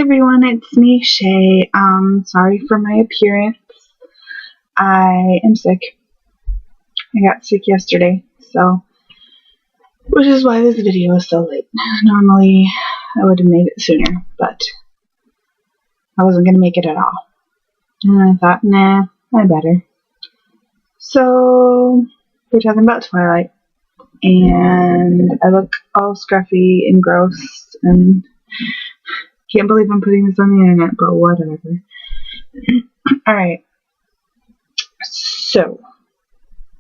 everyone, it's me, Shay. Sorry for my appearance. I am sick. I got sick yesterday, which is why this video is so late. Normally, I would have made it sooner, but I wasn't gonna make it at all. And I thought, nah, I better. So, we're talking about Twilight, and I look all scruffy and gross, and can't believe I'm putting this on the internet, but whatever. Alright. So,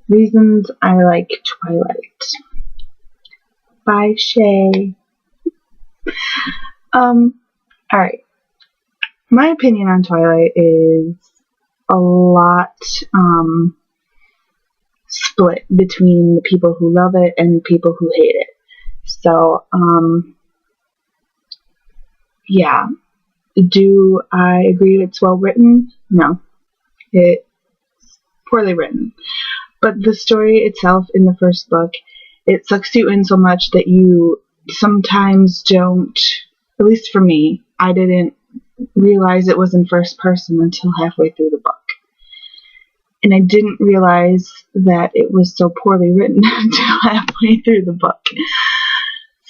reasons I like Twilight by Shay. Alright. My opinion on Twilight is a lot, split between the people who love it and people who hate it. So, yeah. Do I agree it's well written? No. It's poorly written. But the story itself in the first book, it sucks you in so much that you sometimes don't, at least for me, I didn't realize it was in first person until halfway through the book. And I didn't realize that it was so poorly written until halfway through the book.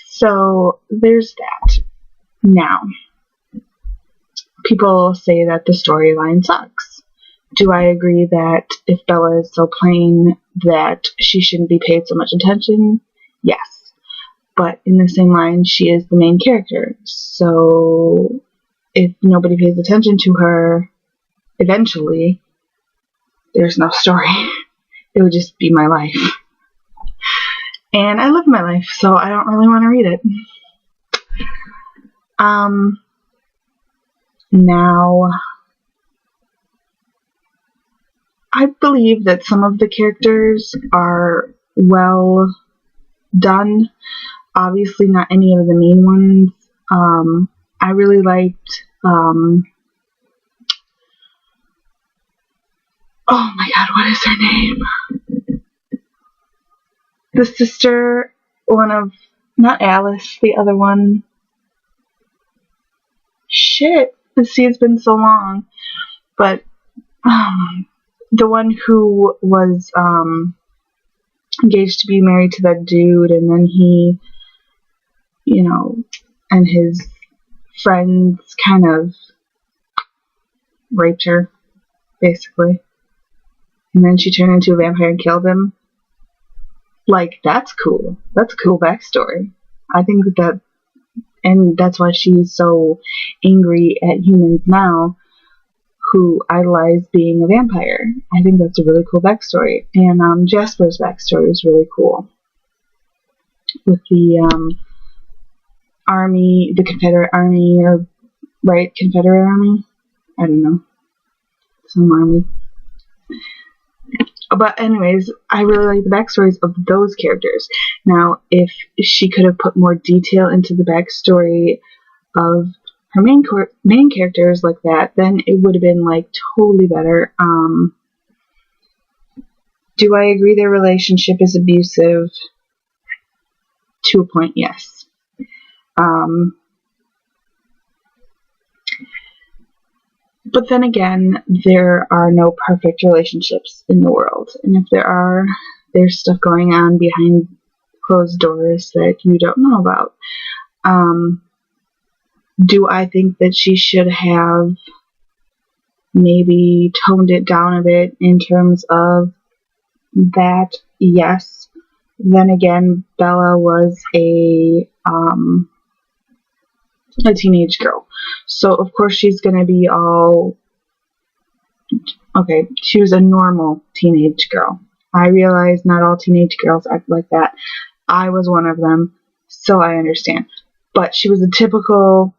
So, there's that. Now, people say that the storyline sucks. Do I agree that if Bella is so plain that she shouldn't be paid so much attention? Yes. But in the same line, she is the main character. So, if nobody pays attention to her, eventually, there's no story. It would just be my life. And I live my life, so I don't really want to read it. Now, I believe that some of the characters are well done. Obviously not any of the main ones. I really liked, oh my god, what is her name? The sister, not Alice, the other one. Shit, it's been so long. But, the one who was, engaged to be married to that dude, and then he, and his friends kind of raped her, basically. And then she turned into a vampire and killed him. Like, that's cool. That's a cool backstory. I think that, and that's why she's so angry at humans now who idolize being a vampire. I think that's a really cool backstory. And Jasper's backstory is really cool. With the army, the Confederate Army, Confederate Army? I don't know. Some army. But anyways, I really like the backstories of those characters. Now, if she could have put more detail into the backstory of her main characters like that, then it would have been like totally better. Do I agree their relationship is abusive? To a point, yes. But then again, there are no perfect relationships in the world. And if there are, there's stuff going on behind closed doors that you don't know about. Do I think that she should have maybe toned it down a bit in terms of that? Yes. Then again, Bella was a teenage girl. So, of course, she's going to be all... Okay, she was a normal teenage girl. I realize not all teenage girls act like that. I was one of them, so I understand. But she was a typical,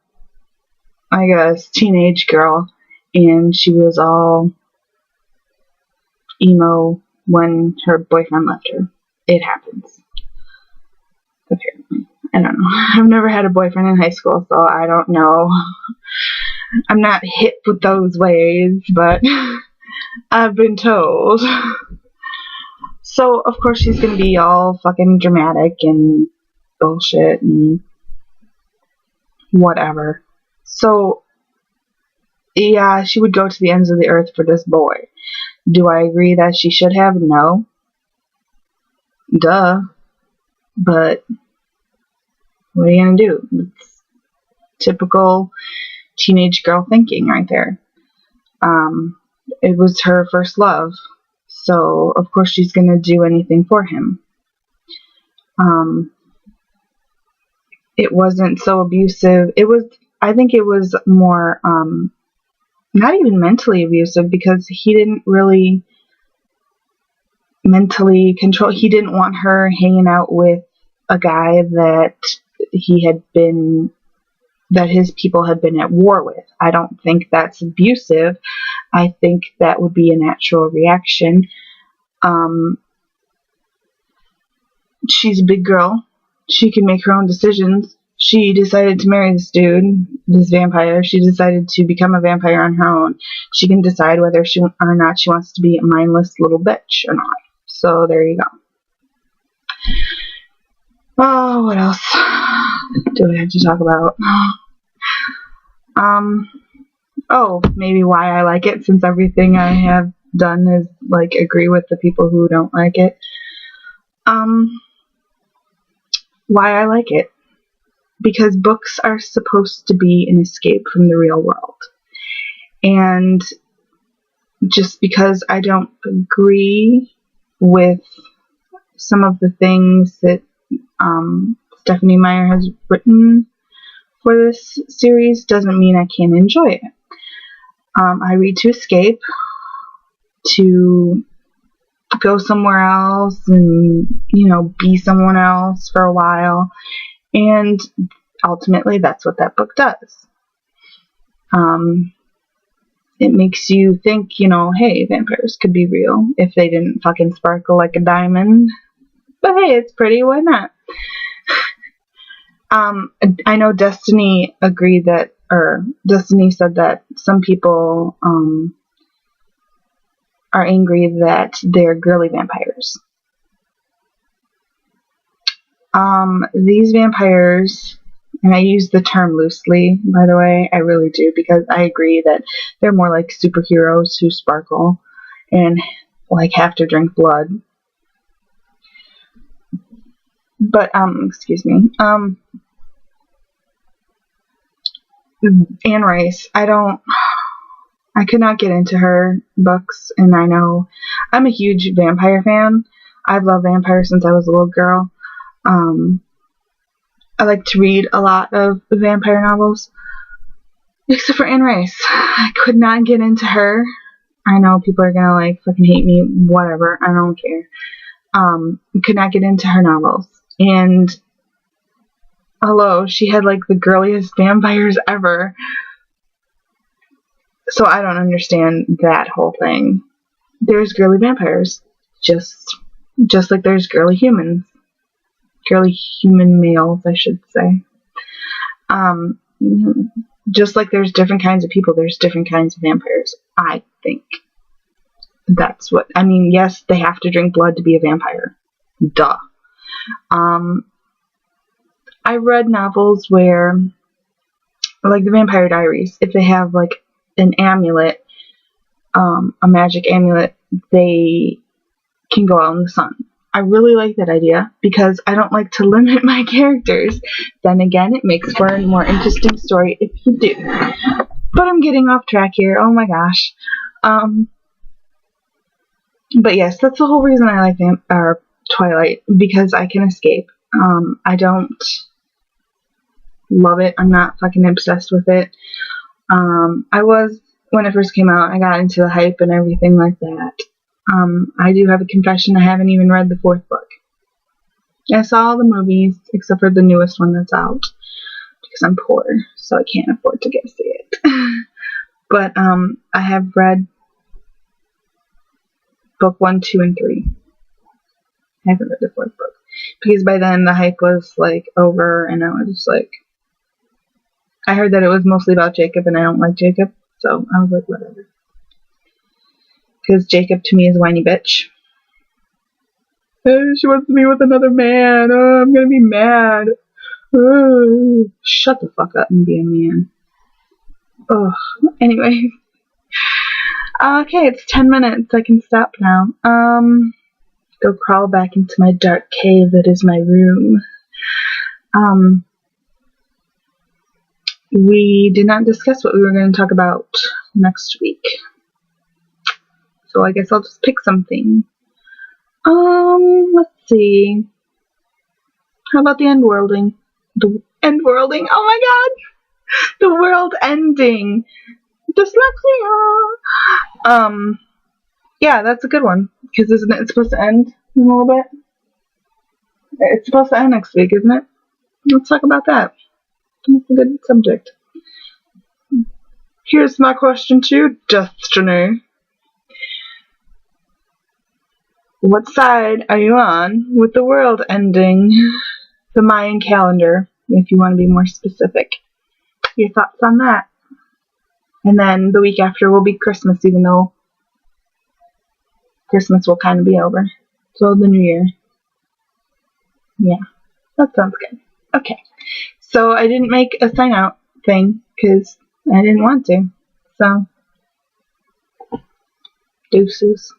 I guess, teenage girl, and she was all emo when her boyfriend left her. It happens. Apparently. I don't know. I've never had a boyfriend in high school, so I don't know. I'm not hip with those ways, but I've been told. So, of course, she's gonna be all fucking dramatic and bullshit and whatever. So, Yeah, she would go to the ends of the earth for this boy. Do I agree that she should have? No. Duh. But what are you gonna do? It's typical teenage girl thinking right there. It was her first love, so of course she's gonna do anything for him. It wasn't so abusive. I think it was more, not even mentally abusive, because he didn't really mentally control. He didn't want her hanging out with a guy that his people had been at war with. I don't think that's abusive. I think that would be a natural reaction. She's a big girl. She can make her own decisions. She decided to marry this dude, this vampire. She decided to become a vampire on her own. She can decide whether or not she wants to be a mindless little bitch or not. So there you go. Oh, what else do we have to talk about? Oh, maybe why I like it, since everything I have done is like agree with the people who don't like it. Why I like it. Because books are supposed to be an escape from the real world. And just because I don't agree with some of the things that Stephanie Meyer has written for this series doesn't mean I can't enjoy it. I read to escape, to go somewhere else and, be someone else for a while. And ultimately, that's what that book does. It makes you think, hey, vampires could be real if they didn't fucking sparkle like a diamond. But hey, it's pretty, why not? I know Destiny said that some people are angry that they're girly vampires. These vampires, and I use the term loosely, by the way, I really do, because I agree that they're more like superheroes who sparkle and like have to drink blood. But, excuse me, Anne Rice, I could not get into her books, and I know I'm a huge vampire fan. I've loved vampires since I was a little girl. I like to read a lot of vampire novels, except for Anne Rice. I could not get into her. I know people are gonna like fucking hate me, whatever, I don't care. Could not get into her novels. And hello, she had like the girliest vampires ever. So I don't understand that whole thing. There's girly vampires, just like there's girly humans. Girly human males, I should say. Just like there's different kinds of people, there's different kinds of vampires. I think that's what, yes, they have to drink blood to be a vampire. Duh. I read novels where, like the Vampire Diaries, if they have like an amulet, a magic amulet, they can go out in the sun. I really like that idea because I don't like to limit my characters. Then again, it makes for a more interesting story if you do. But I'm getting off track here. Oh my gosh. But yes, that's the whole reason I like Twilight, because I can escape. I don't love it. I'm not fucking obsessed with it. I was, when it first came out, I got into the hype and everything like that. I do have a confession. I haven't even read the 4th book. I saw all the movies, except for the newest one that's out, because I'm poor, so I can't afford to go see it. But, I have read book 1, 2, and 3. I haven't read the 4th book, because by then the hype was, like, over, and I was just like, I heard that it was mostly about Jacob, and I don't like Jacob, so I was like, whatever. Because Jacob to me is a whiny bitch. She wants to be with another man. Oh, I'm gonna be mad. Oh, shut the fuck up and be a man. Ugh. Anyway. Okay, it's 10 minutes. I can stop now. Go crawl back into my dark cave that is my room. We did not discuss what we were going to talk about next week. So I guess I'll just pick something. Let's see. How about the end worlding? The end worlding? Oh my god! The world ending! Dyslexia! Yeah, that's a good one. Because isn't it supposed to end in a little bit? It's supposed to end next week, isn't it? Let's talk about that. That's a good subject. Here's my question to you, Destiny. What side are you on with the world ending? The Mayan calendar, if you want to be more specific. Your thoughts on that? And then the week after will be Christmas, even though Christmas will kind of be over. So the New Year. Yeah, that sounds good. Okay, so I didn't make a sign out thing because I didn't want to. So, deuces.